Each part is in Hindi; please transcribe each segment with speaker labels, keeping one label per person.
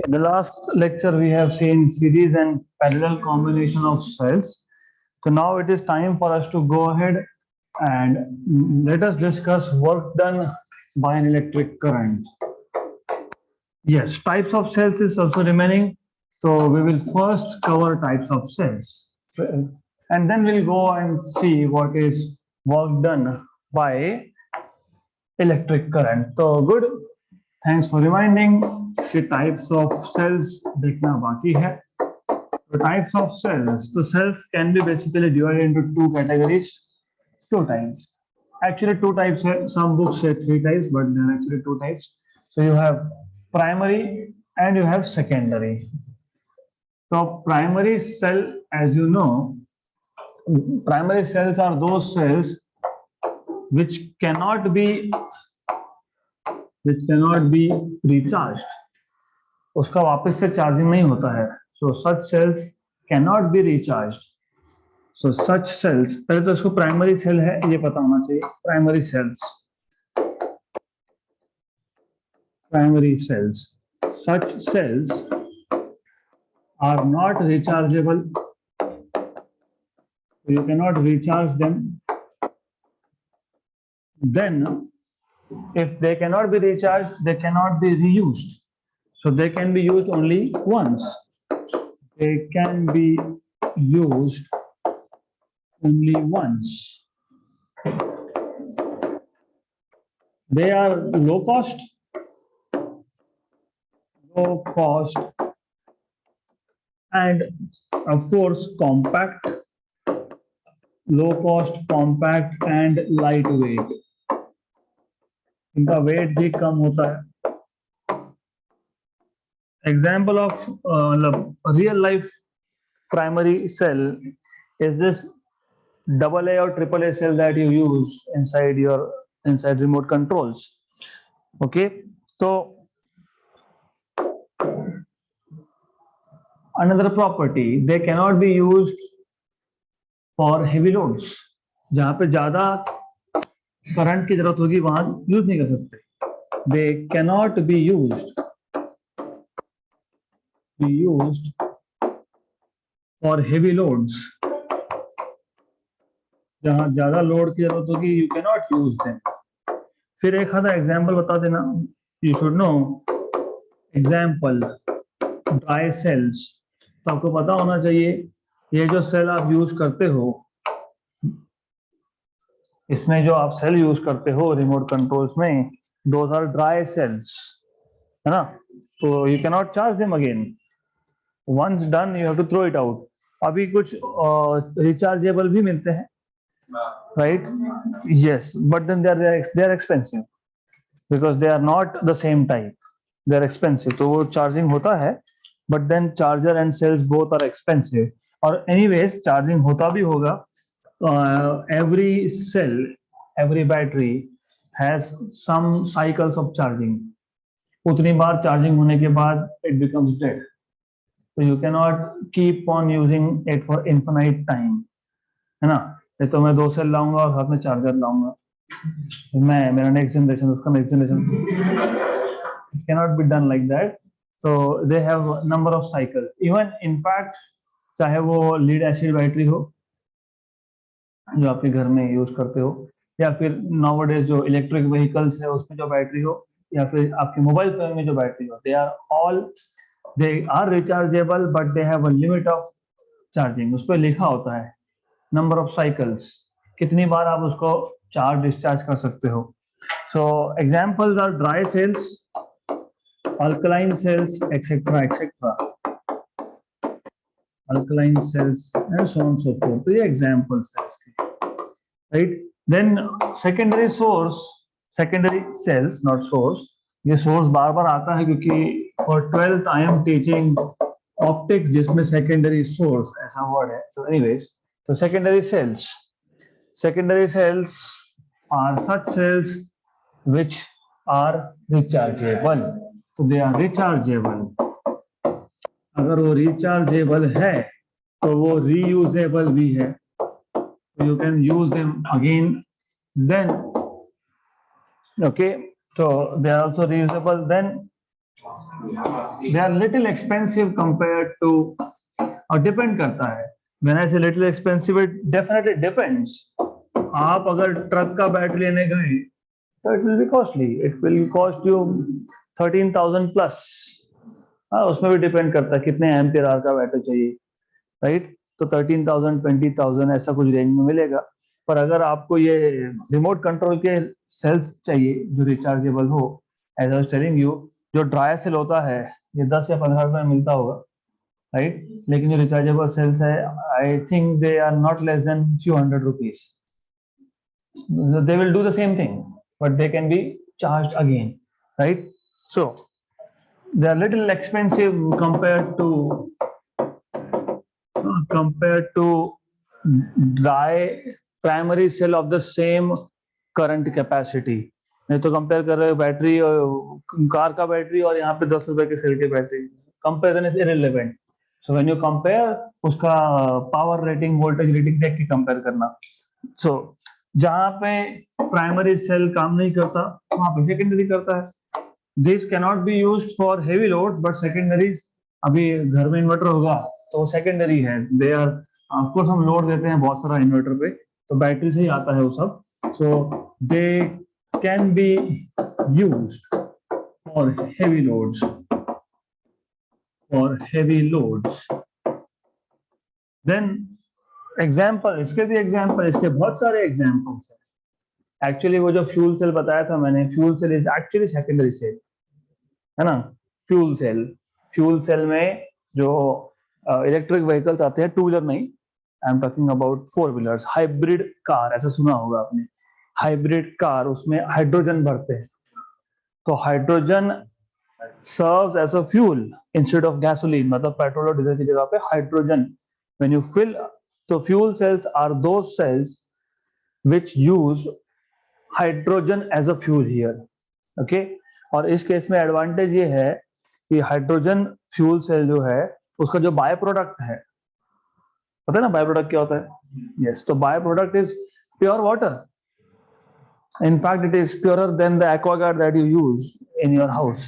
Speaker 1: In the last lecture, we have seen series and parallel combination of cells. So now it is time for us to go ahead and let us discuss work done by an electric current. Yes, types of cells is also remaining. So we will first cover types of cells. And then we'll go and see what is work done by electric current. So good. Thanks for reminding. कि types of cells देखना बाकी है. The types of cells. So cells can be basically divided into two categories, two types. Actually, two types. Some books say three types, but there are actually two types. So you have primary and you have secondary. So primary cell, as you know, primary cells are those cells which cannot be recharged. उसका वापस से चार्जिंग नहीं होता है. So such cells cannot be recharged. So such cells, पहले तो इसको प्राइमरी सेल है ये पता होना चाहिए. Primary cells, such cells are not rechargeable. You cannot recharge them. Then if they cannot be recharged, they cannot be reused. So they can be used only once. They can be used only once. They are low cost, and of course compact, low cost, compact and lightweight. इनका वेट भी कम होता है. Example of real life primary cell is this AA or AAA cell that you use inside remote controls. Okay, so another property, they cannot be used for heavy loads. जहाँ पे ज्यादा करंट की जरूरत होगी वहां यूज नहीं कर सकते. They cannot be used for heavy loads. जहां ज्यादा लोड की जरूरत होगी you cannot use them. फिर एक आधा एग्जाम्पल बता देना. You should know example dry cells. तो आपको पता होना चाहिए ये जो सेल आप यूज करते हो, इसमें जो आप सेल यूज करते हो रिमोट कंट्रोल्स में, those are dry cells, है ना. तो you cannot charge them again. Once done, you have to throw it out. अभी कुछ rechargeable भी मिलते हैं, right? Yes, but then they are expensive because they are not the same type. They are expensive. तो वो charging होता है, but then charger and cells both are expensive. और anyways charging होता भी होगा. Every cell, every battery has some cycles of charging. उतनी बार charging होने के बाद it becomes dead. So you cannot keep on using it for infinite time, है ना. ये तो मैं 2 सेल लाऊंगा और साथ में चार्जर लाऊंगा, मैं मेरा नेक्स्ट जनरेशन उसका next generation. It cannot be done like that. So they have number of cycles. Even in fact, चाहे वो लीड एसिड बैटरी हो जो आपके घर में यूज करते हो, या फिर नाउअडेज जो इलेक्ट्रिक व्हीकल्स है उसमें जो बैटरी हो, या फिर आपके मोबाइल फोन में जो बैटरी हो, they are rechargeable but they have a limit of charging. उस पर लिखा होता है number of cycles, कितनी बार आप उसको चार्ज डिस्चार्ज कर सकते हो. So examples are dry cells, alkaline cells, etc. Alkaline cells and so on and so forth. तो ये examples है इसके, right? Then secondary cells, not source. ये source बार बार आता है क्योंकि for 12th I am teaching optics जिसमें secondary source ऐसा word है. So anyways, so secondary cells are such cells which are rechargeable. तो they are rechargeable. अगर वो rechargeable है तो वो reusable भी है. So you can use them again. Then okay, so they are also reusable. Then They are little expensive compared to, और डिपेंड करता है. When I say little expensive, it definitely depends. आप अगर ट्रक का बैटरी लेने गए तो it will be costly. It will cost you 13,000 plus. हाँ, उसमें भी डिपेंड करता है कितने एम्पियर आवर का बैटरी चाहिए, राइट? तो 13,000 20,000 ऐसा कुछ रेंज में मिलेगा. पर अगर आपको ये रिमोट कंट्रोल के सेल्स चाहिए जो रिचार्जेबल हो, as I was telling you, जो ड्राई सेल होता है ये 10 या 15 रुपए में मिलता होगा, राइट? लेकिन जो रिचार्जेबल सेल्स है, I think they are not less than few hundred rupees. They will do the same thing but they can be charged again, right? So they are little expensive compared to dry primary cell of the same current capacity. नहीं तो कंपेयर कर रहे हो बैटरी और कार का बैटरी और यहाँ पे 10 रुपए के सेल की battery, comparison is irrelevant. So when you compare, उसका पावर रेटिंग वोल्टेज रेटिंग देख के कंपेयर करना. सो जहाँ पे प्राइमरी सेल काम नहीं करता वहां पे सेकेंडरी करता है. This cannot be used for heavy loads, but secondaries, अभी घर में इन्वर्टर होगा तो सेकेंडरी है. दे आर, ऑफ कोर्स हम लोड देते हैं बहुत सारा इन्वर्टर पे, तो बैटरी से ही आता है वो सब. So they can be used for heavy loads, then example, इसके भी एग्जाम्पल, इसके बहुत सारे एग्जाम्पल्स हैं. एक्चुअली वो जो फ्यूल सेल बताया था मैंने, fuel cell is actually secondary cell, है ना? फ्यूल सेल में जो इलेक्ट्रिक व्हीकल्स आते हैं, टू व्हीलर नहीं, I am talking about four wheelers, hybrid car, ऐसा सुना होगा आपने, हाइब्रिड कार, उसमें हाइड्रोजन भरते हैं. तो hydrogen serves as a fuel instead of gasoline, मतलब पेट्रोल और डीजल की जगह पे हाइड्रोजन व्हेन यू फिल. तो fuel cells are those cells which use hydrogen as a fuel here, okay? और इस केस में एडवांटेज ये है कि हाइड्रोजन फ्यूल सेल जो है उसका जो बाय प्रोडक्ट है, पता है ना बाय प्रोडक्ट क्या होता है? यस, तो by product is pure water. In fact, it is purer than the AquaGuard that you use in your house.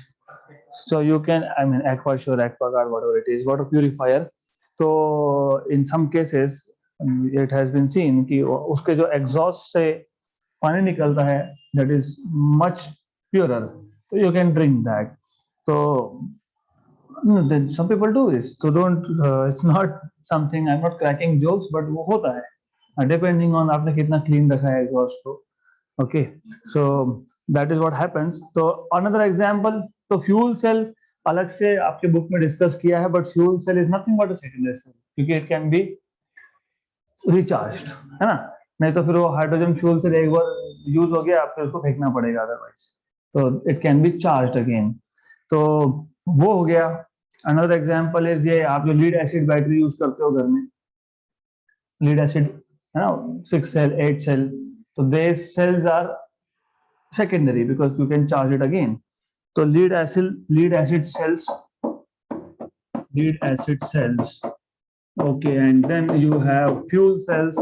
Speaker 1: So you can, I mean, AquaSure, AquaGuard, whatever it is, water purifier. So in some cases, it has been seen कि उसके जो exhaust से पानी निकलता है, that is much purer. So you can drink that. So then some people do this. So don't. It's not something. I'm not cracking jokes, but वो होता है. Depending on आपने कितना clean रखा है exhaust को. Okay, so that is what happens. So another example, तो fuel cell अलग से आपके बुक में डिस्कस किया है, but fuel cell is nothing but a secondary cell क्योंकि it can be recharged, है ना? नहीं तो फिर वो हाइड्रोजन फ्यूल सेल एक बार यूज हो गया, आपको उसको फेंकना पड़ेगा अदरवाइज. तो it can be charged again. तो वो हो गया. Another example is ये आप जो लीड एसिड बैटरी यूज करते हो घर में, लीड एसिड, है ना, 6 cell 8 cell. So these cells are secondary because you can charge it again. So lead acid cells. Okay, and then you have fuel cells.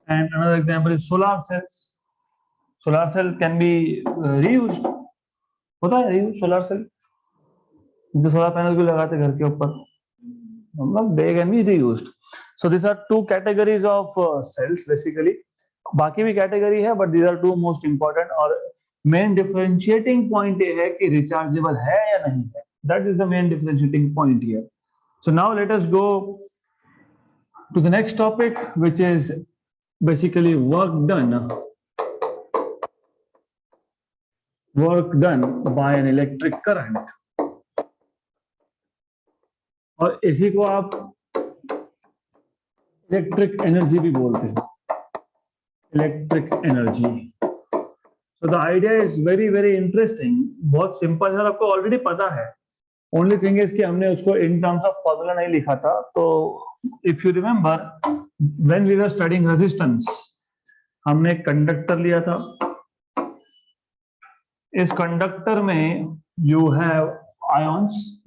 Speaker 1: And another example is solar cells. Solar cell can be reused. होता है reuse solar cell. जो solar panel भी लगाते घर के ऊपर, मतलब they can be reused. So these are two categories of cells basically. बाकी भी कैटेगरी है, but these are two most important. और main differentiating point ये है कि rechargeable है या नहीं है. That is the main differentiating point here. So now let us go to the next topic, which is basically work done by an electric current. और इसी को आप इलेक्ट्रिक एनर्जी भी बोलते हैं, electric energy. So the idea is very very interesting. बहुत सिंपल है, आपको ऑलरेडी पता है. ओनली थिंग इज कि हमने उसको इन टर्म्स ऑफ फॉर्मूला नहीं लिखा था. तो if you remember when we were studying resistance, हमने एक कंडक्टर लिया था. इस कंडक्टर में you have ions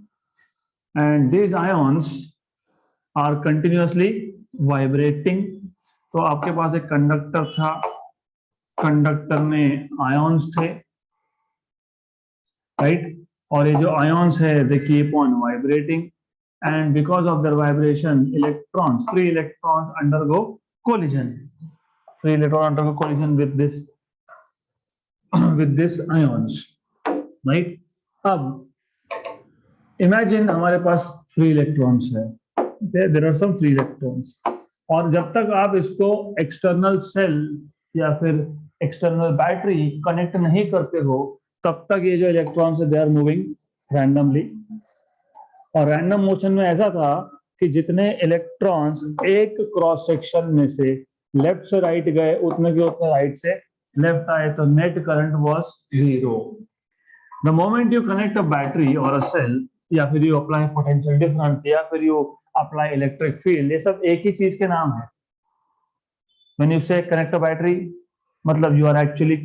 Speaker 1: and these ions are continuously vibrating. तो आपके पास एक कंडक्टर था, कंडक्टर में आयंस थे, राइट। और ये जो आयॉन्स है they keep on vibrating and because of their vibration electrons, free electrons undergo collision, free electron undergo collision with this ions, right? अब imagine हमारे पास free electrons है, there are some free electrons, और जब तक आप इसको external cell या फिर external battery कनेक्ट नहीं करते हो तब तक ये जो इलेक्ट्रॉन्स है दे आर मूविंग रैंडमली। और रैंडम मोशन में ऐसा था कि जितने इलेक्ट्रॉन्स एक क्रॉस सेक्शन में से लेफ्ट से राइट गए उतने के उतने राइट से लेफ्ट आए, तो net current was zero. The moment you connect a battery और अ सेल, या फिर यू अप्लाई पोटेंशियल डिफरेंस, या फिर यू अप्लाई इलेक्ट्रिक फील्ड, ये सब एक ही चीज के नाम है। When you say connect a battery मतलब you are actually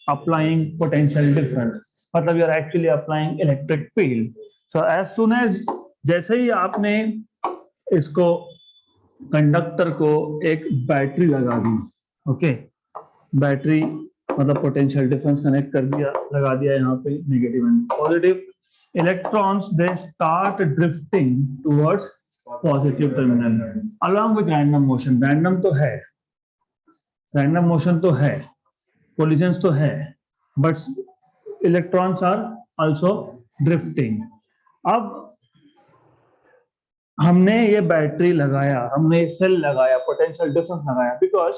Speaker 1: applying potential difference, मतलब you are actually applying electric field. So as soon as, जैसे ही आपने इसको कंडक्टर को एक बैटरी लगा दी, ओके, बैटरी मतलब पोटेंशियल डिफरेंस कनेक्ट कर दिया, लगा दिया यहाँ पे negative and positive, electrons they start drifting towards positive terminal along with random motion. Random तो है, रैंडम मोशन तो है, कोलिजन्स तो है, but electrons are also drifting. अब हमने ये बैटरी लगाया, हमने ये सेल लगाया, पोटेंशियल डिफरेंस लगाया, बिकॉज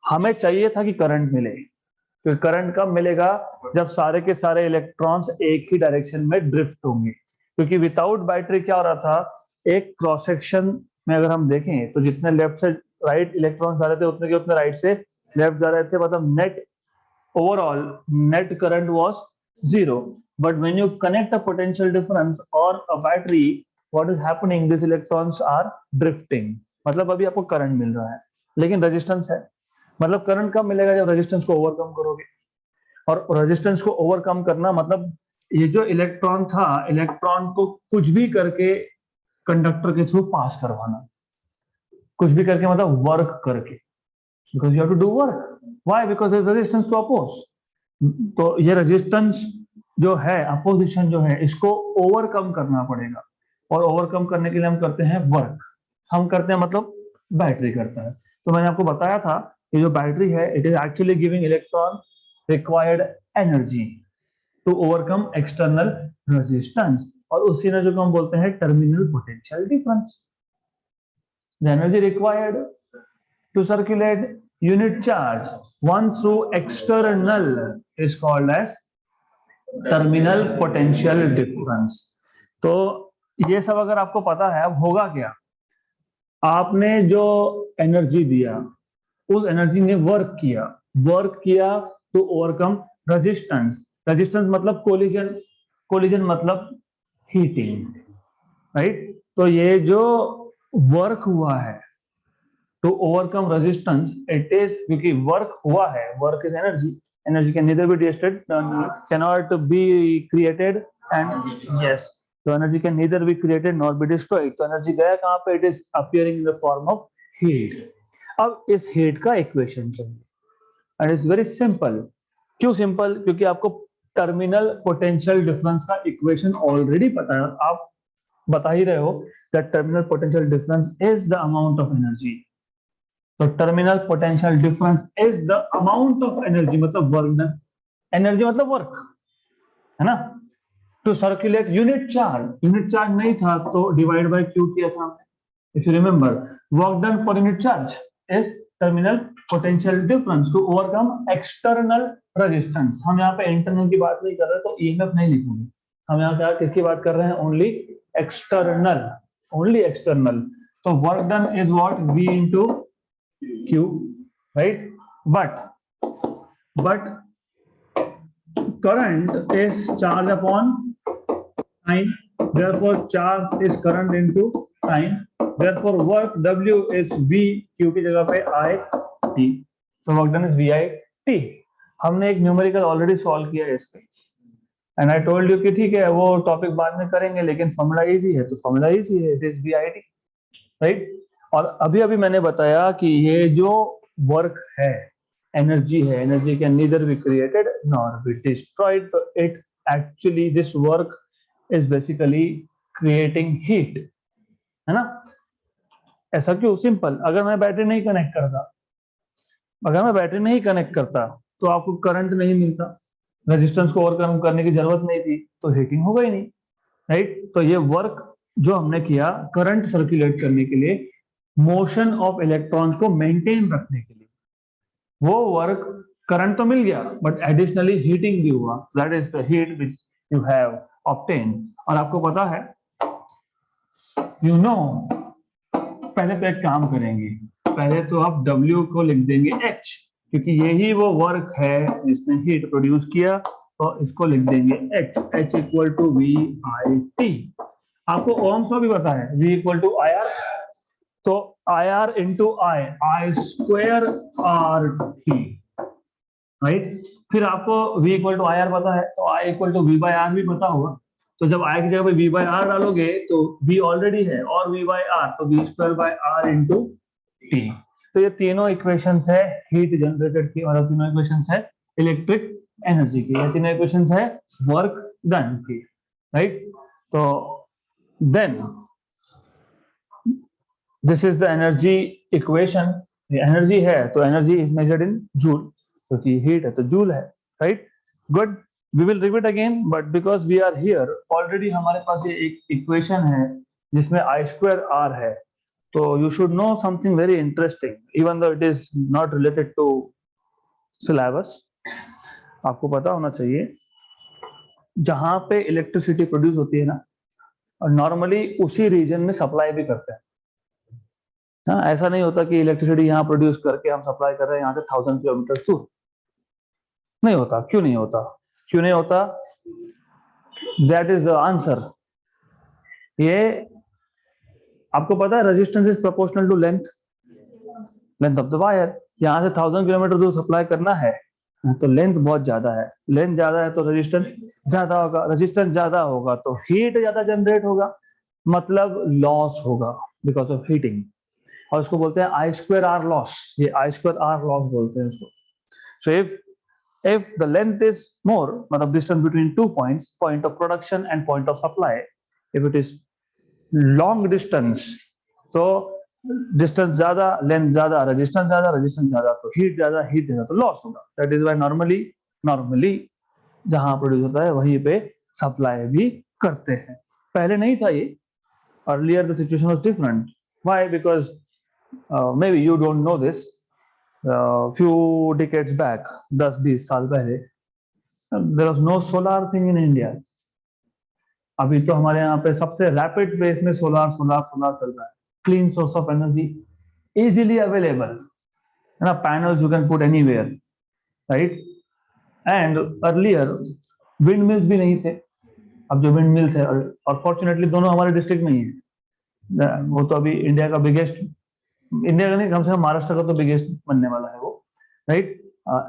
Speaker 1: हमें चाहिए था कि करंट मिले। तो करंट कब मिलेगा? जब सारे के सारे इलेक्ट्रॉन्स एक ही डायरेक्शन में ड्रिफ्ट होंगे। क्योंकि विदाउट बैटरी क्या हो रहा था, एक क्रॉस सेक्शन में अगर हम देखें तो जितने लेफ्ट से राइट इलेक्ट्रॉन्स जा रहे थे उतने के उतने राइट से लेफ्ट जा रहे थे, मतलब net overall net current was zero. But when you connect a potential difference और a battery, what is happening, these electrons are drifting, मतलब अभी आपको करंट मिल रहा है लेकिन रेजिस्टेंस है। मतलब करंट कब मिलेगा? जब रेजिस्टेंस को ओवरकम करोगे, और रेजिस्टेंस को ओवरकम करना मतलब ये जो इलेक्ट्रॉन था, इलेक्ट्रॉन को कुछ भी करके कंडक्टर के थ्रू पास करवाना, कुछ भी करके मतलब वर्क करके, because you have to do work. Why? Because there is resistance to oppose. तो ये रेजिस्टेंस जो है, अपोजिशन जो है, इसको ओवरकम करना पड़ेगा, और ओवरकम करने के लिए हम करते हैं वर्क। हम करते हैं मतलब बैटरी करता है। तो मैंने आपको बताया था कि जो बैटरी है it is actually giving electron required energy to overcome external resistance, और उसी एनर्जी को हम बोलते हैं terminal potential difference. The energy required to circulate unit charge one through external is called as terminal potential difference। तो ये सब अगर आपको पता है, अब होगा क्या, आपने जो एनर्जी दिया उस एनर्जी ने वर्क किया टू ओवरकम रेजिस्टेंस। रेजिस्टेंस मतलब कोलिजन, कोलिजन मतलब हीटिंग, राइट। तो ये जो वर्क हुआ है to overcome resistance, it is, क्योंकि वर्क हुआ है, work is energy, energy can neither be destroyed, cannot be created, and yes, तो energy can neither be created not be destroyed. तो एनर्जी गया कहां पे? It is appearing in the form of heat. अब इस हीट का इक्वेशन चाहिए, एंड इट्स वेरी सिंपल। क्यों सिंपल? क्योंकि आपको टर्मिनल पोटेंशियल डिफरेंस का इक्वेशन ऑलरेडी पता है, आप बता ही रहे हो that terminal potential difference is the amount of energy. तो terminal potential difference is the amount of energy, मतलब वर्क डन, एनर्जी मतलब वर्क, है ना। टू सर्कुलेट यूनिट चार्ज नहीं था तो डिवाइड बाय क्यू किया था हमने, if you remember. Work done for unit charge is terminal potential difference to overcome external resistance. हम यहाँ पे इंटरनल की बात नहीं कर रहे तो ईएमएफ नहीं लिखूंगे, हम यहाँ क्या किसकी बात कर रहे हैं? Only external, only external. तो work done is what? V into Q, right? But current is charge upon time, therefore charge is current into time, therefore work W is V, Q की जगह पे I T, तो work done is VI T। हमने एक न्यूमेरिकल ऑलरेडी सॉल्व किया है इस पे, एंड आई टोल्ड यू कि ठीक है वो टॉपिक बाद में करेंगे, लेकिन फॉर्मूला इजी है, तो फॉर्मूला इजी है, it is VI T, right. और अभी अभी मैंने बताया कि ये जो वर्क है, एनर्जी है, energy can neither be created nor be destroyed, तो it actually this work is basically creating heat, है ना। ऐसा क्यों? सिंपल, अगर मैं बैटरी नहीं कनेक्ट करता तो आपको करंट नहीं मिलता, रेजिस्टेंस को ओवरकम करने की जरूरत नहीं थी, तो हीटिंग होगा ही नहीं, राइट। तो ये वर्क जो हमने किया करंट सर्कुलेट करने के लिए, मोशन ऑफ इलेक्ट्रॉन्स को मेंटेन रखने के लिए, वो वर्क, करंट तो मिल गया बट एडिशनली हीटिंग भी हुआ, that is the heat which you have obtain. और आपको पता है, यू नो, पहले तो एक काम करेंगे, पहले तो आप W को लिख देंगे H, क्योंकि यही वो वर्क है जिसने हीट प्रोड्यूस किया, तो इसको लिख देंगे H इक्वल टू VIT। आपको ओम्स लॉ भी पता है, V इक्वल टू IR, तो IR into I square RT, right. फिर आपको V इक्वल टू IR पता है, तो I equal to V by R भी पता होगा, तो जब I की जगह पे V बाय R डालोगे तो V ऑलरेडी है और V बाय R, तो V square by R into T। तो ये तीनों इक्वेशंस है हीट जनरेटेड की, और तीनों इक्वेशंस है इलेक्ट्रिक एनर्जी की, ये तीनों इक्वेशंस है वर्क डन की, राइट। तो then this is the energy equation. Energy है तो energy is measured in joule, क्योंकि हीट है तो जूल है, right. Good, we will repeat again, but because we are here already हमारे पास ये एक इक्वेशन है जिसमें आई स्क्वायर आर है, तो you should know something very interesting, even though it is not related to syllabus. आपको पता होना चाहिए, जहां पे इलेक्ट्रिसिटी प्रोड्यूस होती है ना, और नॉर्मली उसी रीजन में सप्लाई भी करते हैं। हाँ, ऐसा नहीं होता कि इलेक्ट्रिसिटी यहाँ प्रोड्यूस करके हम सप्लाई कर रहे हैं यहाँ से 1000 किलोमीटर दूर, नहीं होता। क्यों नहीं होता? क्यों नहीं होता? That is the answer. ये आपको पता है, resistance is proportional to length of the wire. यहाँ से 1000 किलोमीटर दूर सप्लाई करना है तो लेंथ बहुत ज्यादा है, लेंथ ज्यादा है तो रेजिस्टेंस ज्यादा होगा, रेजिस्टेंस ज्यादा होगा तो हीट ज्यादा जनरेट होगा, मतलब लॉस होगा बिकॉज ऑफ हीटिंग, और उसको बोलते हैं आई स्क्वायर आर लॉस। ये आई स्क्वायर आर लॉस बोलते हैं उसको। सो if the length is more, मतलब distance between 2 points, point of production and point of supply, if it is long distance, तो distance ज्यादा, length ज्यादा, resistance ज्यादा, तो heat ज्यादा तो loss होगा। that is why normally जहां प्रोड्यूस होता है वहीं पे सप्लाई भी करते हैं। पहले नहीं था ये, earlier the situation was different. Why? Because maybe you don't know this, few decades back, 10-20 साल पहले, there was no solar thing in India. अभी तो हमारे यहाँ पे सबसे रैपिड पेस में सोलार चल रहा है, clean source of energy, easily available, है ना, panels you can put anywhere, right. And earlier wind mills भी नहीं थे, अब जो विंड मिल्स है, और फॉर्चुनेटली दोनों हमारे डिस्ट्रिक्ट में ही है, वो तो अभी इंडिया का बिगेस्ट, इंडिया का नहीं, कम से कम महाराष्ट्र का तो बिगेस्ट बनने वाला है वो, right,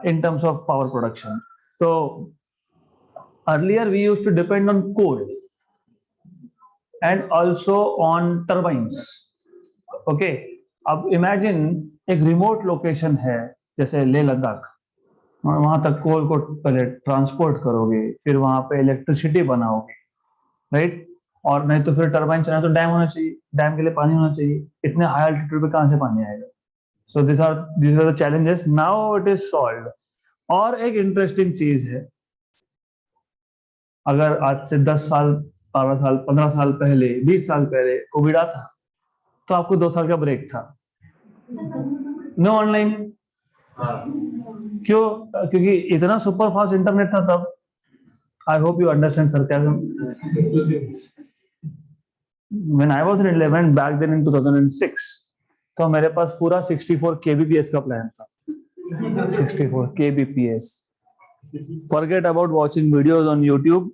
Speaker 1: in terms of power production. So earlier we used to depend on coal and also on turbines. Okay, अब imagine एक remote location है जैसे लेह लद्दाख, वहां तक कोल को पहले ट्रांसपोर्ट करोगे, फिर वहां पे इलेक्ट्रिसिटी बनाओगे, राइट। और नहीं तो फिर टर्बाइन चलाना तो डैम होना चाहिए, डैम के लिए पानी होना चाहिए, इतने हाई अल्टीट्यूड पे कहां से पानी आएगा? So these are the challenges. Now it is solved. और एक इंटरेस्टिंग चीज है, अगर आज से 10 साल, 12 साल, 15 साल पहले, 20 साल पहले कोविड आता तो आपको 2 साल का ब्रेक था, नो ऑनलाइन। क्यों? क्योंकि इतना सुपर फास्ट इंटरनेट था तब। I hope you understand sarcasm. When I was in 11 back then in 2006, तो मेरे पास पूरा 64 kbps का प्लान था, 64 kbps। Forget about watching videos on YouTube,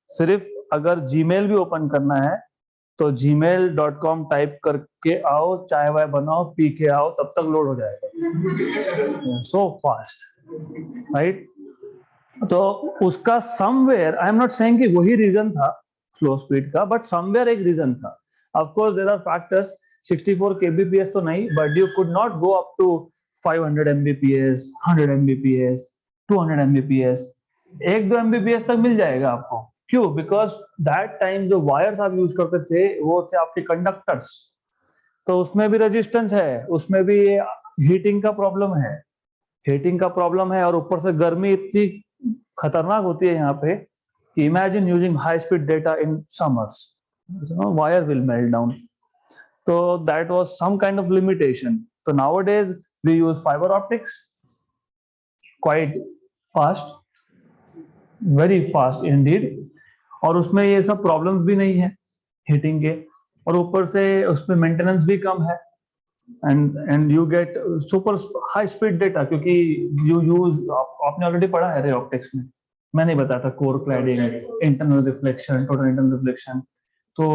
Speaker 1: सिर्फ अगर जीमेल भी ओपन करना है तो gmail.com टाइप करके आओ, चाय वाय बनाओ, पी के आओ, तब तक लोड हो जाएगा, सो फास्ट, राइट। तो उसका somewhere, I am not saying कि वही रीजन था स्लो स्पीड का, बट समवेयर एक रीजन था। Of course there are factors, 64 kbps तो नहीं, but you could not go up to 500 mbps, 100 mbps, 200 mbps, 1-2 MBPS तक मिल जाएगा आपको। क्यों? बिकॉज दैट टाइम जो वायर्स आप यूज करते थे वो थे आपके कंडक्टर्स, तो उसमें भी रेजिस्टेंस है, उसमें भी हीटिंग का प्रॉब्लम है, हीटिंग का प्रॉब्लम है, और ऊपर से गर्मी इतनी खतरनाक होती है यहाँ पे कि imagine using high speed data in summers, wire will melt down. So that was some kind of limitation. So nowadays we use fiber optics, quite fast, very fast indeed. और उसमें ये सब प्रॉब्लम्स भी नहीं है हीटिंग के, और ऊपर से उसमें मेंटेनेंस भी कम है, and you get super high speed data, क्योंकि यू यूज, आपने ऑलरेडी पढ़ा है रे ऑप्टिक्स में, मैं नहीं बताया था, core cladding, internal reflection, total internal reflection. तो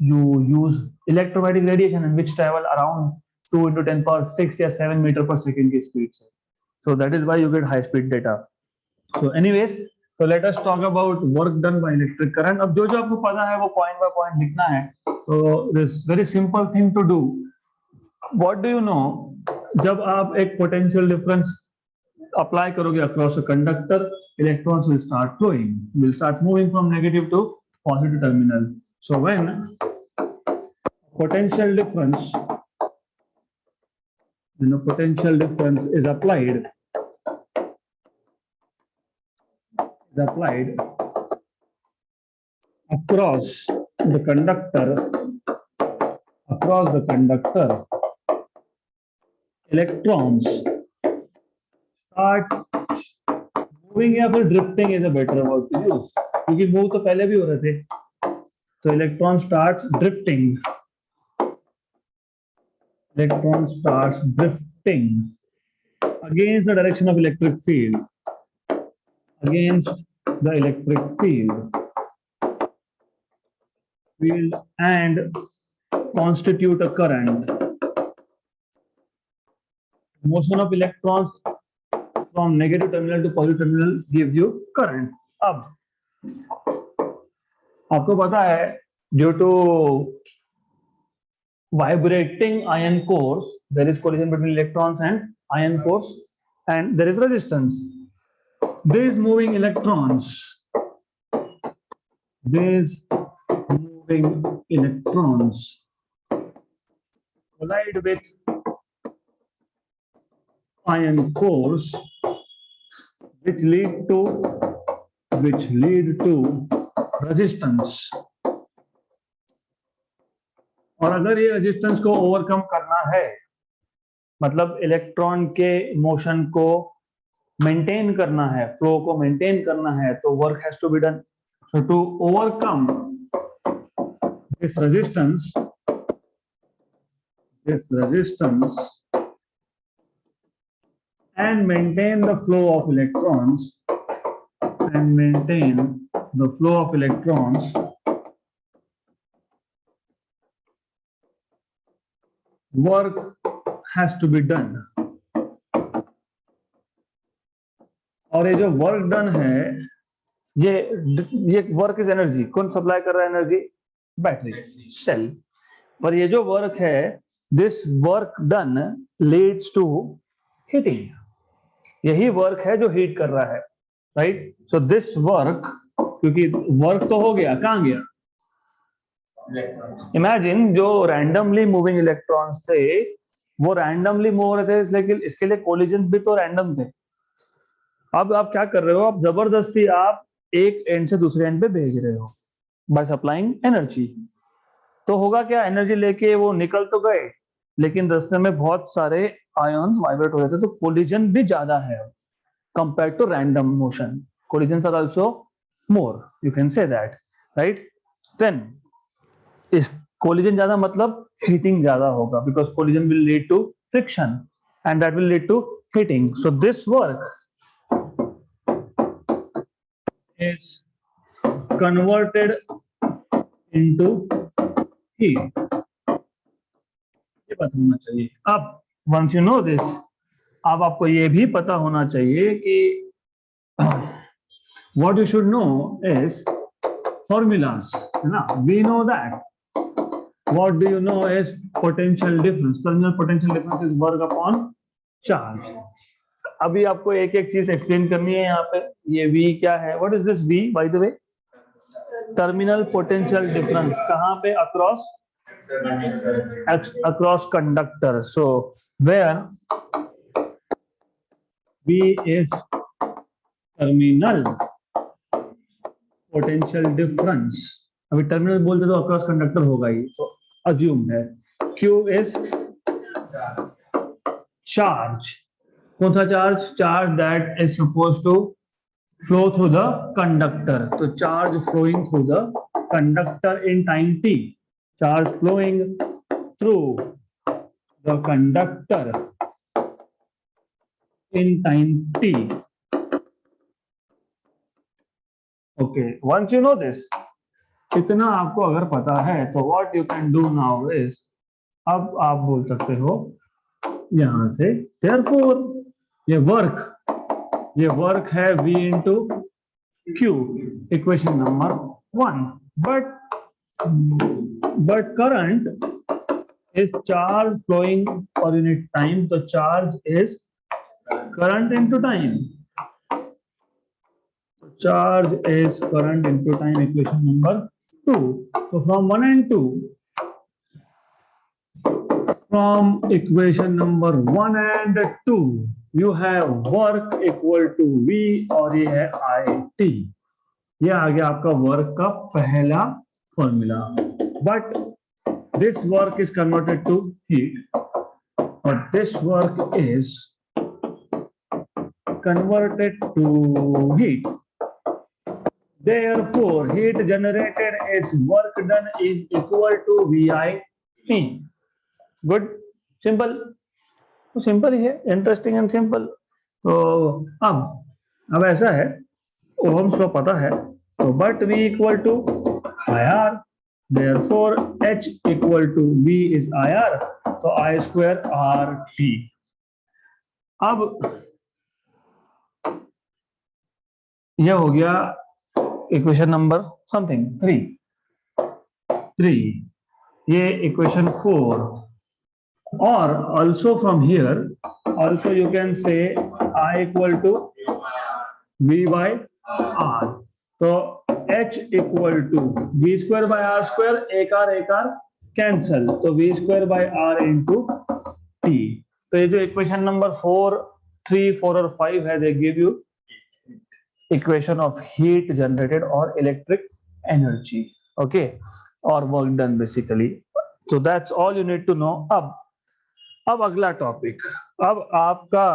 Speaker 1: you use electromagnetic radiation in which travel around 2 into 10 power 6 या 7 meter per second की speed से, so that is why you get high speed data. So anyways, so let us talk about work done by electric current. अब जो जो आपको पता है वो point by point लिखना है, तो this very simple thing to do. What do you know? जब आप एक potential difference apply करोगे across a conductor, electrons will start flowing, will start moving from negative to positive terminal. So when potential difference, when a potential difference is applied across the conductor, electrons start moving, या फिर drifting is a better word to use, क्योंकि move तो पहले भी हो रहे थे, तो electron starts drifting against the direction of electric field, and constitute a current. Motion of electrons from negative terminal to positive terminal gives you current. अब आपको पता है, due to vibrating ion cores, there is collision between electrons and ion cores, and there is resistance. These moving electrons collide with ion cores, which lead to resistance. और अगर ये रेजिस्टेंस को ओवरकम करना है, मतलब इलेक्ट्रॉन के मोशन को मेंटेन करना है, फ्लो को मेंटेन करना है, तो work has to be done. So to overcome this resistance and maintain the flow of electrons, work has to be done. और ये जो वर्क डन है, ये वर्क इज एनर्जी. कौन सप्लाई कर रहा है एनर्जी? Battery, cell. पर ये जो वर्क है, this work done leads to heating. यही वर्क है जो हीट कर रहा है, राइट? सो दिस वर्क, क्योंकि वर्क तो हो गया, कहां गया? इमेजिन जो रैंडमली मूविंग इलेक्ट्रॉन्स थे वो रैंडमली मूव हो रहे थे, लेकिन इसके लिए कोलिजन भी तो रैंडम थे. अब आप क्या कर रहे हो? आप जबरदस्ती आप एक एंड से दूसरे एंड पे भेज रहे हो बाय सप्लाइंग एनर्जी. तो होगा क्या? एनर्जी लेके वो निकल तो गए, लेकिन रास्ते में बहुत सारे आयन्स वाइब्रेट हो रहे थे, तो कोलिजन भी ज्यादा है compared to random motion. Collisions are also more, you can say that, right? Then इस कोलिजन ज्यादा मतलब हीटिंग ज्यादा होगा, because collision will lead to friction and that will lead to heating. So this work is converted into heat. ये पता होना चाहिए. अब once you know this, अब आपको ये भी पता होना चाहिए कि what you should know is formulas, है ना? We know that. What do you know is potential difference? Terminal potential difference is work upon charge. अभी आपको एक एक चीज एक्सप्लेन करनी है यहाँ पे। ये V क्या है? What is this V by the way? Terminal potential difference. कहाँ पे? Across conductor. So where V is terminal potential difference. अभी टर्मिनल बोलते तो अक्रॉस कंडक्टर होगा ही, तो अज्यूम है। Q is charge. कौन सा चार्ज? Charge that is suppose to flow through the conductor. तो charge flowing through the conductor in time t। Charge flowing through the conductor in time t। Okay, once you know this, इतना आपको अगर पता है तो what you can do now is, अब आप बोल सकते हो यहां से देयरफॉर ये वर्क है V into Q, equation number 1। But current is charge flowing per unit time, तो charge is current into time. Charge is current into time, equation number 2। तो from 1 and 2, from equation number 1 and 2 you have work equal to V और ये है IT। ये आ गया आपका वर्क का पहला formula. But this work is converted to heat और this work is converted to heat. Therefore, heat generated is work done is equal to VIT। Good, simple. तो सिंपल ही है, इंटरेस्टिंग एंड सिंपल। तो अब ऐसा है, ओहम्स लॉ पता है, तो but V equal to IR, therefore H equal to V is IR, तो I स्क्वायर RT। अब यह हो गया इक्वेशन नंबर समथिंग 3। ये इक्वेशन 4। और also from here also you can say I equal to V by R। तो H equal to V square by R square, एक R कैंसल, तो V square by R into T। तो ये जो इक्वेशन नंबर 4, 3, 4 और 5 है, they give you equation of heat generated or electric energy, okay, or work done basically। So that's all you need to know। अब अगला टॉपिक, अब आपका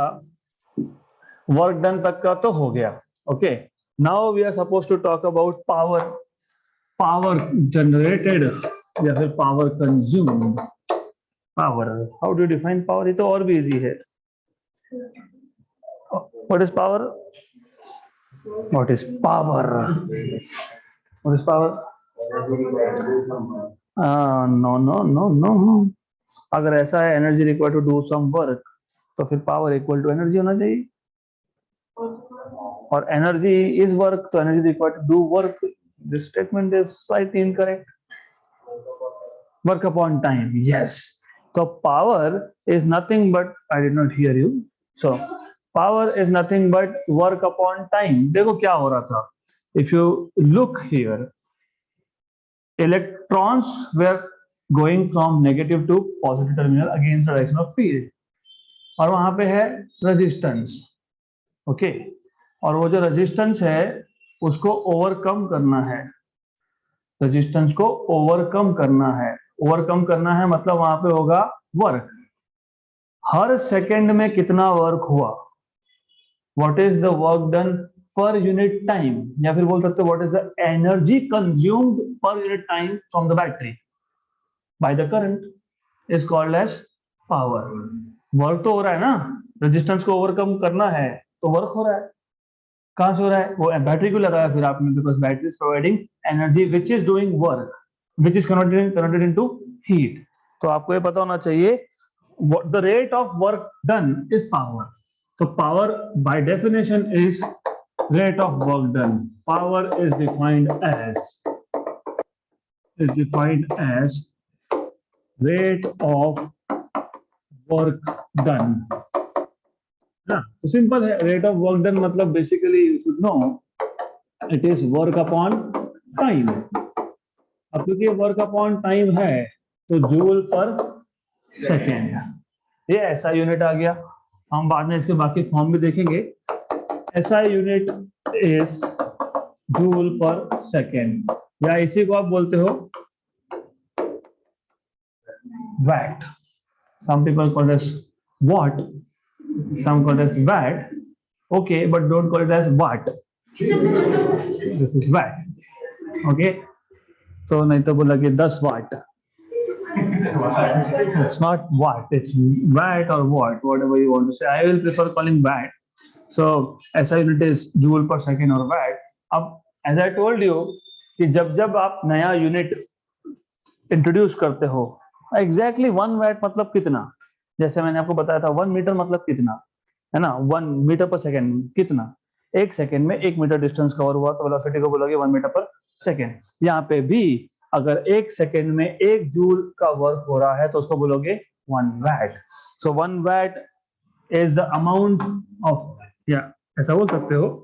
Speaker 1: वर्क डन तक का तो हो गया। Okay, now we are suppose to talk about power generated या फिर power consumed. Power, how do define power? ये तो और भी इजी है। What is power? What is power? What is power? No। अगर ऐसा है energy required to do some work, तो फिर पावर इक्वल टू एनर्जी होना चाहिए। और एनर्जी इज वर्क, तो energy required to do work. This statement is slightly incorrect. Work upon time, yes. तो power is nothing but, I did not hear you, so power is nothing but work upon time. देखो क्या हो रहा था, if you look here, electrons were going from negative to positive terminal against the direction of field, और वहां पे है रेजिस्टेंस। ओके, और वो जो रेजिस्टेंस है उसको ओवरकम करना है। रेजिस्टेंस को ओवरकम करना है। ओवरकम करना है मतलब वहां पे होगा वर्क। हर सेकंड में कितना वर्क हुआ, what is the work done per unit time, या फिर बोल सकते हो what is the energy consumed per unit time from the battery by the current is called as power. Work तो हो रहा है ना, रेजिस्टेंस को ओवरकम करना है तो वर्क हो रहा है। कहां से हो रहा है? वो बैटरी को लगाया फिर आपने, because battery is providing energy which is doing work, which is converted into heat. तो आपको ये पता होना चाहिए the rate of work done is power. तो power by definition is rate of work done। Power is defined as rate of work done
Speaker 2: ना, तो सिंपल है, रेट ऑफ वर्क डन मतलब basically you should no it is work upon time. अब क्योंकि वर्क अपॉन टाइम है तो जूल पर सेकेंड,
Speaker 1: ये ऐसा यूनिट आ गया। हम बाद में इसके बाकी फॉर्म भी देखेंगे।
Speaker 2: SI unit is joule per second, या इसी को आप बोलते हो VAT. Some people call it as watt, some call it as watt. Okay, but don't call it as watt. This is watt. Okay, तो नहीं तो बोला कि 10 वाट। It's not watt, it's watt or watt, whatever you want to say. I will prefer calling watt. So SI unit is joule per second or watt. अब as I told you कि जब जब आप नया यूनिट इंट्रोड्यूस करते हो, एग्जैक्टली 1 वैट मतलब कितना, जैसे मैंने आपको बताया था 1 मीटर मतलब कितना है ना, 1 मीटर पर सेकेंड कितना, 1 सेकेंड में 1 मीटर डिस्टेंस कवर हुआ तो वेलोसिटी को बोलोगे 1 मीटर पर सेकेंड। यहाँ पे भी अगर 1 सेकेंड में 1 जूल का वर्क हो रहा है तो उसको बोलोगे 1 watt. So 1 watt is the amount of, या ऐसा बोल सकते हो,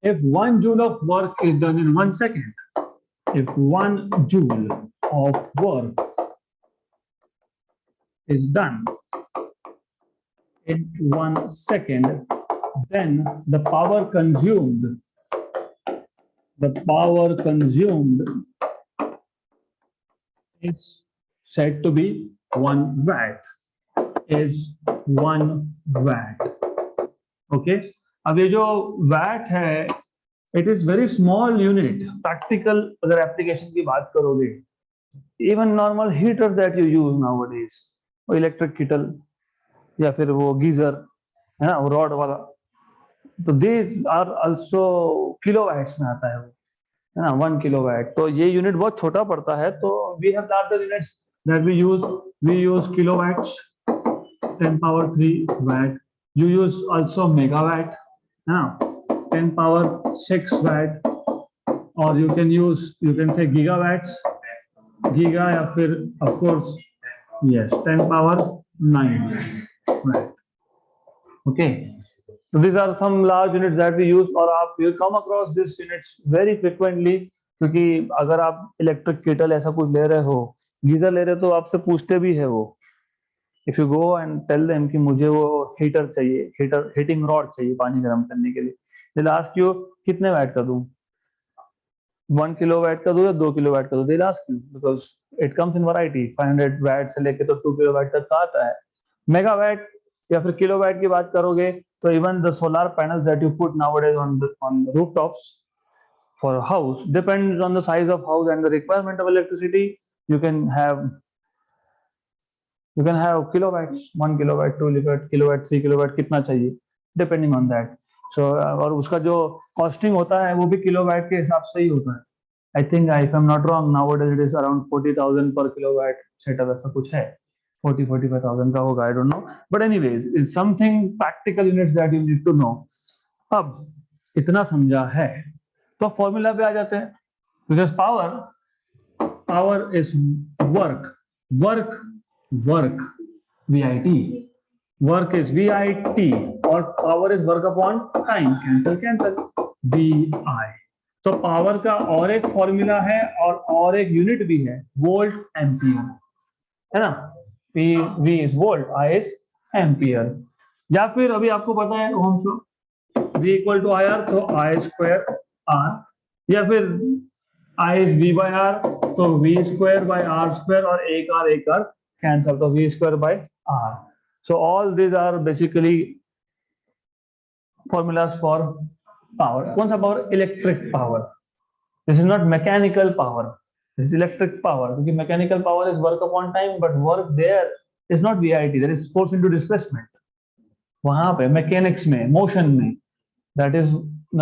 Speaker 2: if 1 joule of work is done in 1 second, if 1 joule of work is done in 1 second, then the power consumed is said to be 1 watt, is 1 watt. Okay, अब ये जो watt है, it is very small unit. Practical अगर एप्लीकेशन की बात करोगे, even normal heaters that you use nowadays, वो इलेक्ट्रिक कीटल या फिर वो गीजर है ना, वो रॉड वाला, तो these are also kilowatts में आता है वो, है ना, 1 किलोवाट। तो ये यूनिट बहुत छोटा पड़ता है, तो we have larger units that we use kilowatts, 10 power 3 watt. You use also megawatt, है ना, 10 power 6 watt, or you can say gigawatts, giga, या फिर of course yes 10 power 9 watt. Okay, so these are some large units that we use, और आप will come across these units very frequently, क्योंकि अगर आप इलेक्ट्रिक केटल ऐसा कुछ ले रहे हो, गीजर ले रहे हो, तो आपसे पूछते भी है वो, if you go and tell them कि मुझे वो हीटर चाहिए, हीटिंग रॉड चाहिए पानी गर्म करने के लिए, दे आस्क यू कितने वैट का दूं, 1 किलोवाट का दूं या 2 किलोवाट का दूं, they ask you, because it comes in variety, 500 watt से लेके तो 2 किलोवाट तक का आता है। मेगावाट या फिर किलोवाट की बात करोगे तो even the solar panels that you put nowadays on rooftops for a house, depends on the size of house and the requirement of electricity. You can have kilowatts, 1 kilowatt, 2 kilowatt, 3 kilowatt, कितना चाहिए depending on that. So और उसका जो कॉस्टिंग होता है वो भी किलोवाट के हिसाब से ही होता है। I think if I'm not wrong, nowadays it is around 40,000 per kilowatt setup, ऐसा कुछ है, 40-45,000 का होगा, I don't know, but anyways it's something practical units that you need to know. अब इतना समझा है तो फॉर्मूला पे आ जाते हैं, because power is work VIT, work is VIT, और power is work upon time, cancel VI। तो पावर का और एक फॉर्मूला है और एक यूनिट भी है, वोल्ट एम्पियर, है ना, V is volt, I is ampere, या फिर अभी आपको पता है Ohm's law, V equal to IR, तो I square R, या फिर I is V by R, तो V square by R square, और एक R cancel, तो V square by R. So all these are basically formulas for power. कौन सा power? Electric power. This is not mechanical power. This is electric power. क्योंकि mechanical power is work upon time, but work there is not VIT. There is force into displacement. वहां पे mechanics में, motion में, that is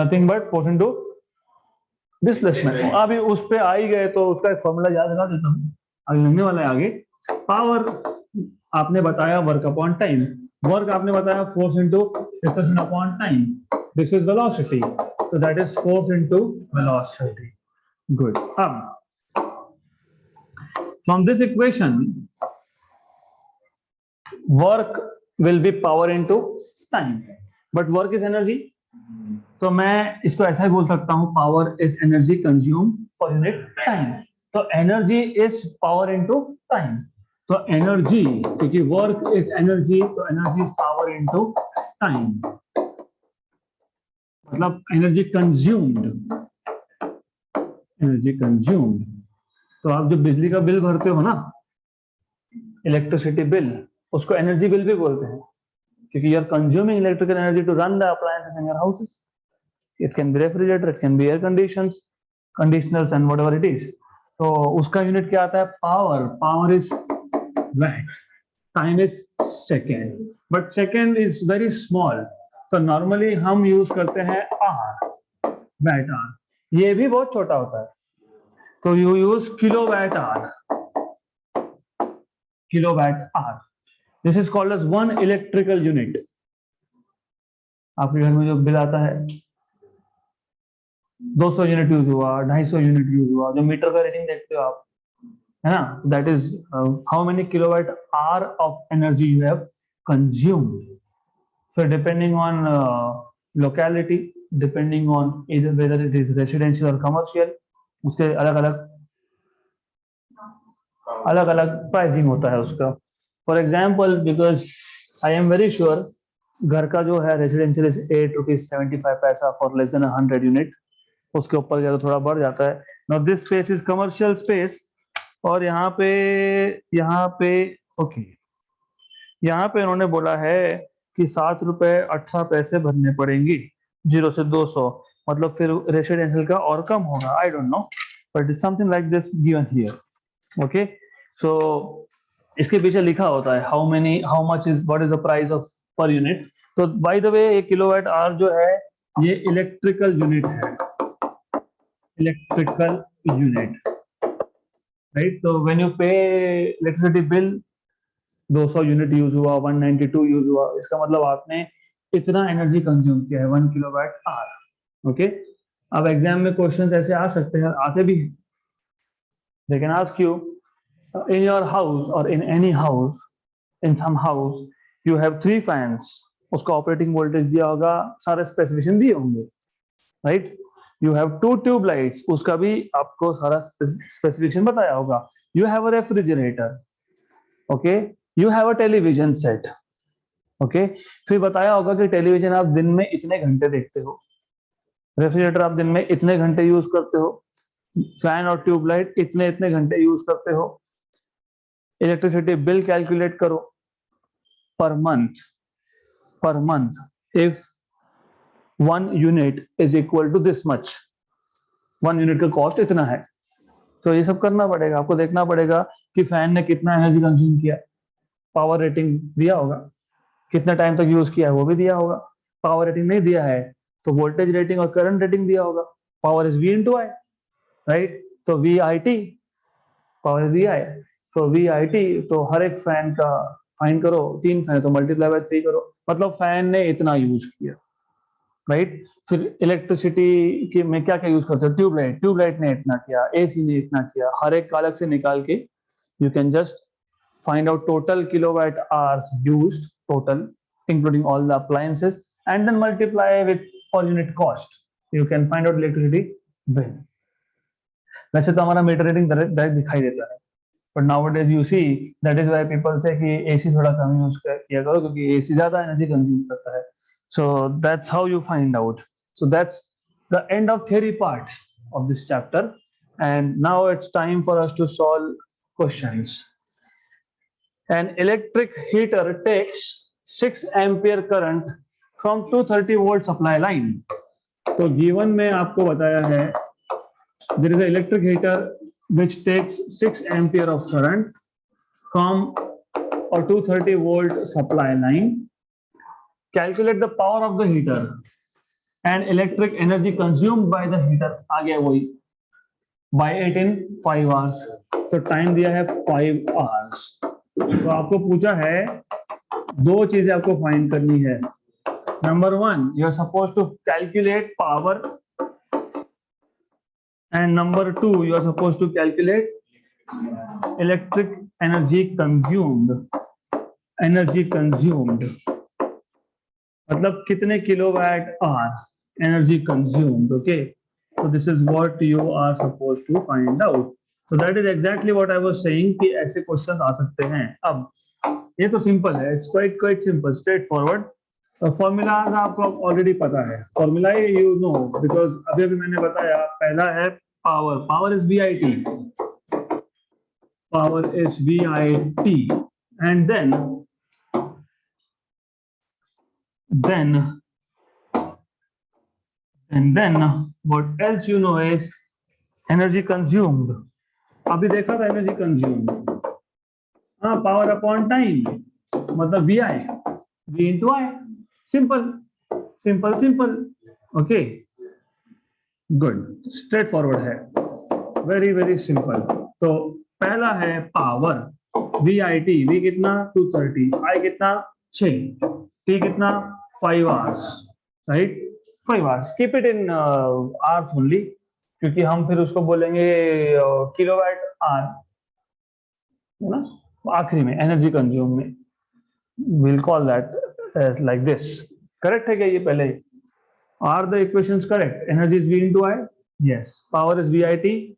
Speaker 2: nothing but force into displacement. अभी उस पे आ ही गए तो उसका एक फॉर्मूला याद दिला देता हूँ, अभी लगने वाला है आगे। पावर आपने बताया वर्क अपॉन टाइम, वर्क आपने बताया force into displacement upon time, this is velocity, so that is force into velocity. Good. From this equation, work
Speaker 1: will be power into time, but work is energy. तो मैं इसको ऐसा ही बोल सकता हूँ, power is energy consume per unit time. तो energy is power into time. तो एनर्जी, क्योंकि वर्क इज एनर्जी, तो energy is power into time, मतलब एनर्जी कंज्यूम्ड. Energy consumed. तो आप जो बिजली का बिल भरते हो ना, इलेक्ट्रिसिटी बिल, उसको एनर्जी बिल भी बोलते हैं, क्योंकि you are consuming electrical energy to run the appliances in your houses. It can be refrigerator, it can B air conditioners and whatever it is. तो उसका यूनिट क्या आता है? Power. Power is watt, time is second, but second is very small. तो नॉर्मली हम यूज करते हैं आर, वैट आर. ये भी बहुत छोटा होता है, तो यू यूज kilowatt hour. Kilowatt hour, this is called as one electrical unit. आपके घर में जो बिल आता है, 200 यूनिट यूज हुआ, 250 यूनिट यूज हुआ, जो मीटर का रीडिंग देखते हो आप, है ना, that is how many kilowatt hour of energy you have consumed. So depending on locality, depending on either whether it is residential or commercial, उसके अलग अलग प्राइसिंग होता है उसका. For example, because I am very sure, घर का जो है residential is ₹8.75 for less than 100 unit. उसके ऊपर गया तो थोड़ा बढ़ जाता है. Now this space is commercial space, और यहाँ पे ओके, यहाँ पे उन्होंने बोला है कि ₹7.18 भरने पड़ेंगे 0 से 200, मतलब फिर रेसिडेंशियल का और कम होगा. I don't know, but it's something like this given here. Okay, so इसके पीछे लिखा होता है how much is, what is the price of per unit. तो बाय द वे, ये किलोवाट आवर जो है ये इलेक्ट्रिकल यूनिट है, इलेक्ट्रिकल यूनिट, राइट. तो when you pay electricity bill, 200 unit use हुआ, 192 यूज हुआ, इसका मतलब आपने इतना एनर्जी कंज्यूम किया है, 1 किलोवाट आवर. ओके, अब एग्जाम में क्वेश्चंस ऐसे आ सकते हैं, आते भी हैं. They can ask you in your house or in any house, in some house you have 3 fans. उसका ऑपरेटिंग वोल्टेज दिया होगा, सारे स्पेसिफिकेशन दिए होंगे, right. You have 2 tube lights, उसका भी आपको सारा स्पेसिफिकेशन बताया होगा. You have a refrigerator, okay. You have a television set, okay. फिर बताया होगा कि टेलीविजन आप दिन में इतने घंटे देखते हो, रेफ्रिजरेटर आप दिन में इतने घंटे यूज करते हो, फैन और ट्यूबलाइट इतने इतने घंटे यूज करते हो. इलेक्ट्रिसिटी बिल कैलकुलेट करो per month if 1 unit is equal to this much, 1 unit का कॉस्ट इतना है. तो ये सब करना पड़ेगा, आपको देखना पड़ेगा कि फैन ने कितना एनर्जी कंज्यूम किया, पावर रेटिंग दिया होगा, कितना टाइम तक यूज किया है वो भी दिया होगा. पावर रेटिंग नहीं दिया है तो वोल्टेज रेटिंग और करंट रेटिंग दिया होगा. Power is V into I, right. तो VIT, पावर इज VI, तो VIT, तो हर एक फैन का फाइन करो, 3 फैन तो मल्टीप्लाई बाय 3 करो, मतलब फैन ने इतना यूज किया, राइट. फिर इलेक्ट्रिसिटी के में क्या क्या यूज करते हो, ट्यूबलाइट ने इतना किया, AC ने इतना किया, हर एक अलग से निकाल के you can just find out total kilowatt hours used, total including all the appliances, and then multiply with per unit cost. You can find out electricity bill. वैसे तो हमारा मीटर रीडिंग डायरेक्ट दिखाई देता है, but nowadays you see that is why people say कि AC थोड़ा कम यूज किया करो, क्योंकि AC ज्यादा एनर्जी कंज्यूम करता है. So that's how you find out. So that's the end of theory part of this chapter, and now it's time for us to solve questions. An electric heater takes 6 ampere current from 230 volt supply line. तो given में आपको बताया है there is an electric heater which takes 6 ampere of current from a 230 volt supply line. Calculate the power of the heater and electric energy consumed by the heater. आ गया वही by 8 in 5 hours. तो टाइम दिया है 5 hours. तो आपको पूछा है 2 चीजें आपको फाइंड करनी है. Number 1, you are suppose to calculate power, and number 2, you are suppose to calculate electric energy consumed.
Speaker 2: Energy consumed, मतलब कितने kilowatt hour energy consumed. Okay, so this is what you are supposed to find out. So that is exactly what I was saying कि ऐसे क्वेश्चन आ सकते हैं. अब ये तो सिंपल है, it's quite simple, straightforward. Formulas आपको ऑलरेडी पता है, फॉर्मूला यू नो बिकॉज अभी अभी मैंने बताया. पहला है power, power is VIT, power is VIT, and then what else you know is energy consumed. अभी देखा था एनर्जी कंज्यूम्ड, हाँ, पावर अपॉन टाइम मतलब VI, V into I. Simple. Okay, good, straight forward है, वेरी सिंपल. तो पहला है पावर, VIT, V कितना 230, I कितना 6, T कितना 5 hours, right, 5 hours. Keep it in hours only, क्योंकि हम फिर उसको बोलेंगे किलोवाट आर, है ना, आखिरी में एनर्जी कंज्यूम में. we'll call that as like this. Correct है क्या ये पहले? Are the equations correct? Energy is V into I. Yes. Power is VIT.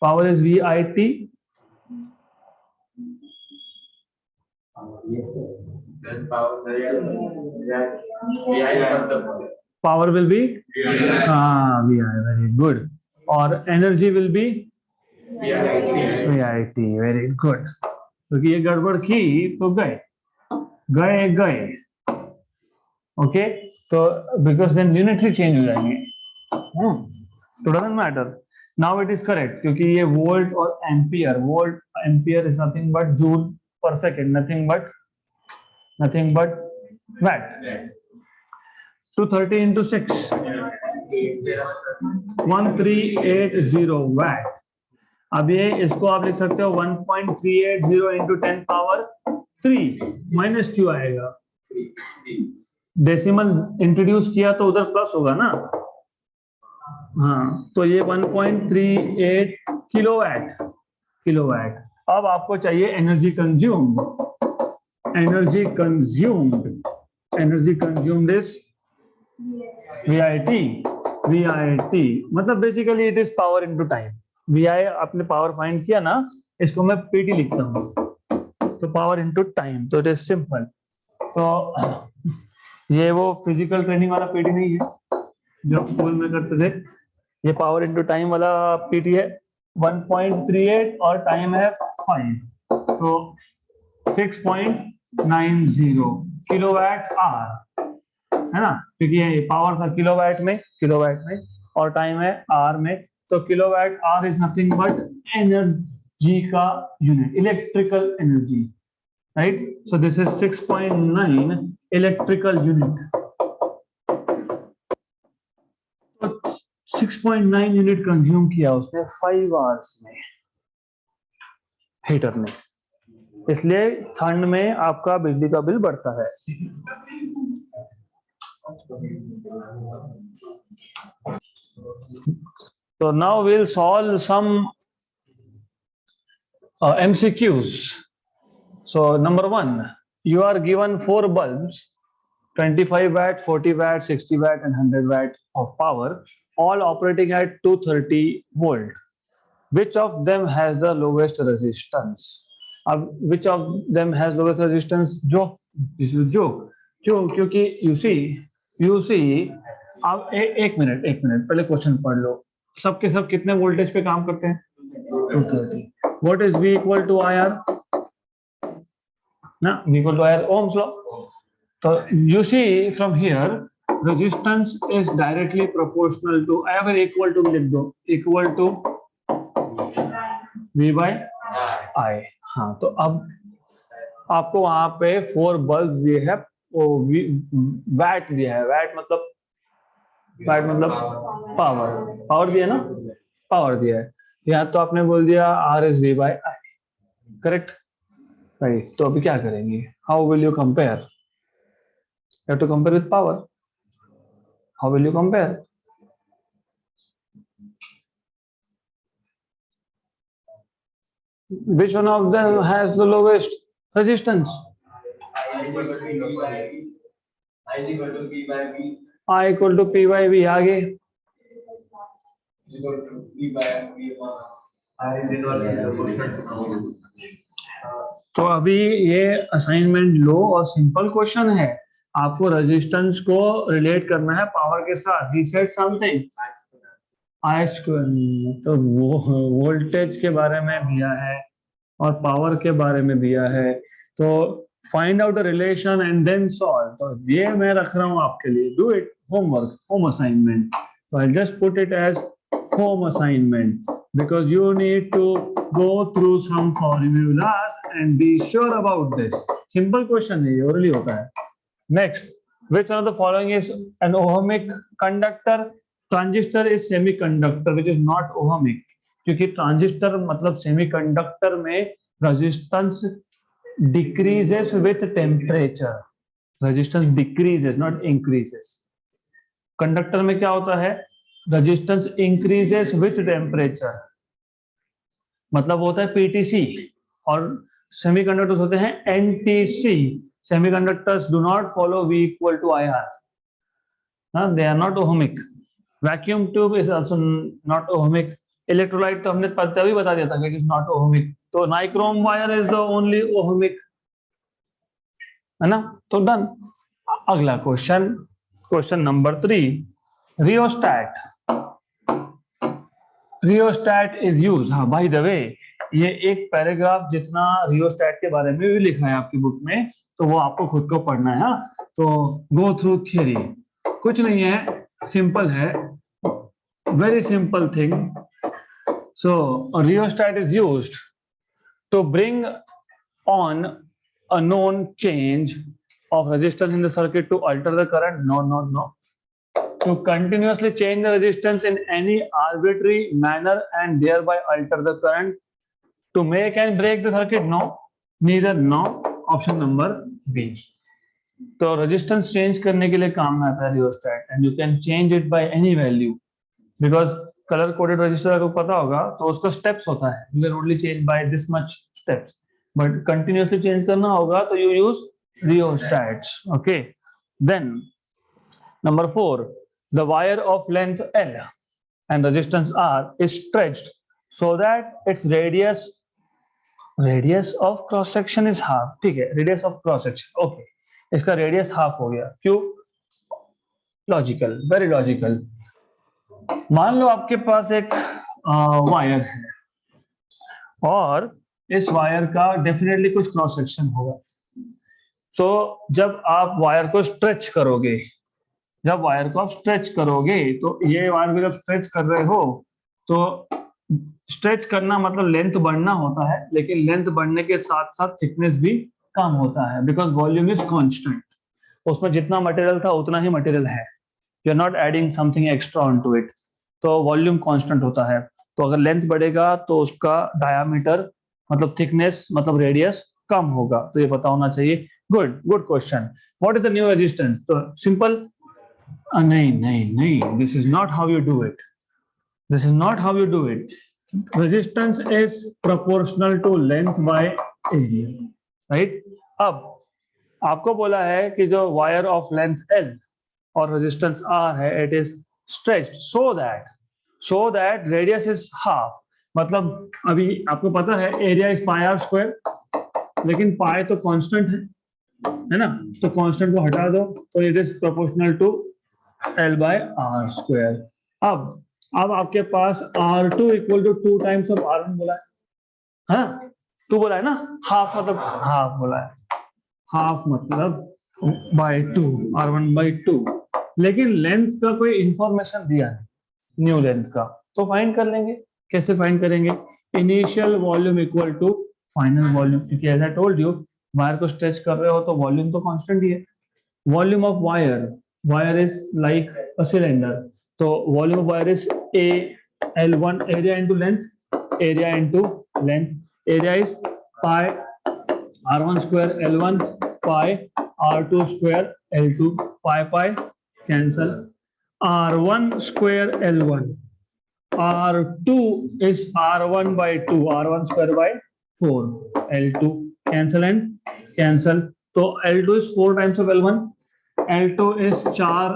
Speaker 2: Power is VIT.
Speaker 3: Yes, sir. Then power
Speaker 2: will be VI. Very good. और energy will be VIT. Very good. क्योंकि ये गड़बड़ की तो गए. ओके, तो बिकॉज देन यूनिटरी चेंज हो जाएंगे. तो doesn't matter. Now it is correct, क्योंकि ये वोल्ट और ampere, volt ampere is nothing but joule per second, nothing but watt. 230 into 6, 1380 watt. अब ये इसको आप लिख सकते हो 1.380 into 10 power 3 माइनस क्यू आएगा. डेसिमल इंट्रोड्यूस किया तो उधर प्लस होगा ना. हाँ, तो ये 1.38 किलोवाट. अब आपको चाहिए एनर्जी कंज्यूम्ड इज VIT, मतलब basically it is power into time. VI आपने पावर फाइंड किया ना, इसको मैं PT लिखता हूँ, तो पावर इनटू टाइम, तो इट इज सिंपल. तो ये वो फिजिकल ट्रेनिंग वाला PT नहीं है जो आप स्कूल में करते थे. ये पावर इनटू टाइम वाला PT है. 1.38 और टाइम है 5, तो 6.90 किलोवाट आर, है ना, क्योंकि ये पावर था किलोवाट में और टाइम है आर में. तो kilowatt hour is nothing but energy का unit, electrical energy, right. So this is 6.9 electrical unit. तो 6.9 यूनिट कंज्यूम किया उसने 5 आवर्स में हीटर ने, इसलिए ठंड में आपका बिजली का बिल बढ़ता है. So now we'll solve some MCQs. So number 1, you are given 4 bulbs, 25 watt, 40 watt, 60 watt and 100 watt of power, all operating at 230 volt. Which of them has the lowest resistance? अब which of them has lowest resistance? जो क्यों? क्योंकि you see अब एक मिनट पहले क्वेश्चन पढ़ लो. सबके सब कितने वोल्टेज पे काम करते हैं? 230. What is V equal to IR? ना, V equal to IR, Ohm's law. So you see from here resistance is directly proportional to, I have equal to लिख दो, equal to V by I. हाँ, तो अब आपको वहां पे 4 बल्ब दिए है, वैट दिया है. वैट मतलब पावर दिया ना, पावर दिया है. यहाँ तो आपने बोल दिया R is V by I, correct, right. तो अभी क्या करेंगे? How will you compare? You have to compare with power. How will you compare? Which one of them has the lowest resistance
Speaker 3: I is equal to P by V. I is equal to P by V.
Speaker 2: I equal to P by V, आगे
Speaker 3: Is equal to P by V upon R is inverse proportional.
Speaker 2: तो अभी ये असाइनमेंट लो और सिंपल क्वेश्चन है, आपको रेजिस्टेंस को रिलेट करना है पावर के साथ। He said something I square, तो वो वोल्टेज के बारे में दिया है और पावर के बारे में दिया है, तो find out the relation and then solve. तो ये मैं रख रहा हूं आपके लिए, do it homework, home assignment. तो I just put it as home assignment because you need to go through some formulas and be sure about this. Simple question है, ये orally होता है। Next, which one of the following is an ohmic conductor? Transistor is semiconductor which is not ohmic, क्योंकि transistor मतलब semiconductor में resistance decreases with temperature. Resistance decreases, not increases. Conductor में क्या होता है? Resistance increases with temperature, मतलब होता है PTC, और सेमीकंडक्टर्स होते हैं NTC. Semiconductors do not follow V equal to IR. They are not ohmic. Vacuum tube is also not ohmic. Electrolyte तो हमने तभी बता दिया था कि it is not ohmic. तो nichrome wire is the only ohmic, है ना? तो डन। अगला question, question number 3, rheostat. Rheostat is use, हाँ बाय द वे ये एक पैराग्राफ जितना रियोस्टैट के बारे में भी लिखा है आपकी बुक में, तो वो आपको खुद को पढ़ना है। हाँ, तो गो थ्रू थियरी, कुछ नहीं है, सिंपल है, very simple thing. So rheostat is used to bring on a known change of resistance in the circuit to alter the current? No. To continuously change the resistance in any arbitrary manner and thereby alter the current? To make and break the circuit? No, neither. No, option number B. तो resistance change करने के लिए काम में आता है rheostat, and you can change it by any value because color coded resistor आपको पता होगा, तो उसका steps होता है, you can only change by this much steps, but continuously change करना होगा तो you use rheostats. Okay, then number 4, the wire of length L and resistance R is stretched so that its radius of cross section is half. ठीक है, radius of cross section, okay, इसका radius half हो गया, क्यों? Logical, very logical. मान लो आपके पास एक वायर है और इस वायर का डेफिनेटली कुछ क्रॉस सेक्शन होगा, तो जब आप वायर को स्ट्रेच करोगे, तो ये वायर को जब स्ट्रेच कर रहे हो, तो स्ट्रेच करना मतलब लेंथ बढ़ना होता है, लेकिन लेंथ बढ़ने के साथ साथ थिकनेस भी कम होता है, बिकॉज वॉल्यूम इज कांस्टेंट। उसमें जितना मटेरियल था उतना ही मटेरियल है, you are not adding something extra on to it, तो वॉल्यूम कांस्टेंट होता है। तो अगर लेंथ बढ़ेगा तो उसका डायामीटर मतलब थिकनेस मतलब रेडियस कम होगा, तो ये पता होना चाहिए। Good question. What is the new resistance? तो सिंपल, नहीं, this is not how you do it. Resistance is proportional to length by area, right? अब आपको बोला है कि जो वायर ऑफ लेंथ L और रेजिस्टेंस R है, it is stretched so that radius is half. मतलब अभी आपको पता है area is pi r square, लेकिन पाई तो कांस्टेंट है ना, तो कांस्टेंट को हटा दो, तो it is proportional to L by R square. अब आपके पास R2 equal to 2 times of R1 बोला है, हाँ 2 बोला है ना, हाफ मतलब हाफ बोला है, हाफ मतलब बाय 2, R1 बाय 2, लेकिन लेंथ का कोई इंफॉर्मेशन दिया है न्यू लेंथ का, तो फाइंड कर लेंगे। कैसे फाइंड करेंगे? Initial volume equal to final volume, क्योंकि as I told you wire को स्ट्रेच कर रहे हो तो वॉल्यूम तो कांस्टेंट ही है। Volume of wire is like a cylinder, तो volume of wire is L1 area into length, area is pi R1 square L1 pi R2 square L2, pi cancel, R1 square L1, R2 is R1 by 2, R1 square by 4, L2 cancel and cancel. तो L2 is 4 times of L1, L2 is 4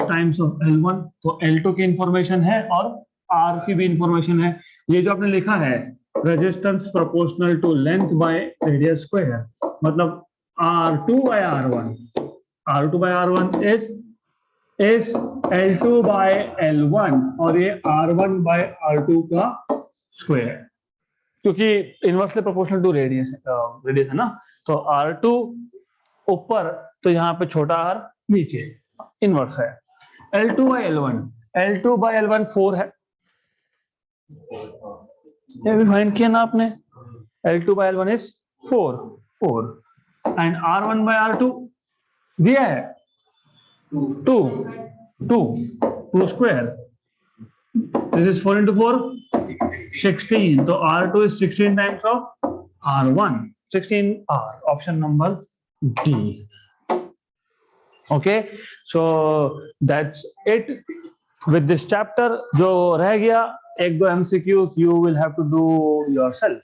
Speaker 2: times of L1, तो L2 की इंफॉर्मेशन है और R की भी इंफॉर्मेशन है. ये जो आपने लिखा है resistance proportional to length by radius square, मतलब R2 by R1, R2 by R1 is L2 by L1 और ये R1 by R2 का स्क्वायर, क्योंकि इनवर्सली प्रोपोर्शनल टू रेडियस है ना. तो R2 ऊपर, तो यहाँ पे छोटा r नीचे, इनवर्स है. L2 by L1, L2 by L1 4 है, ये भी फाइंड किया ना आपने. L2 by L1 is 4 and R1 by R2 दिया है 2 square. This is 4 into 4, 16. So R2 is 16 times of R1. 16R. Option number D. Okay. So that's it with this chapter. जो रह गया एक दो MCQs you will have to do yourself.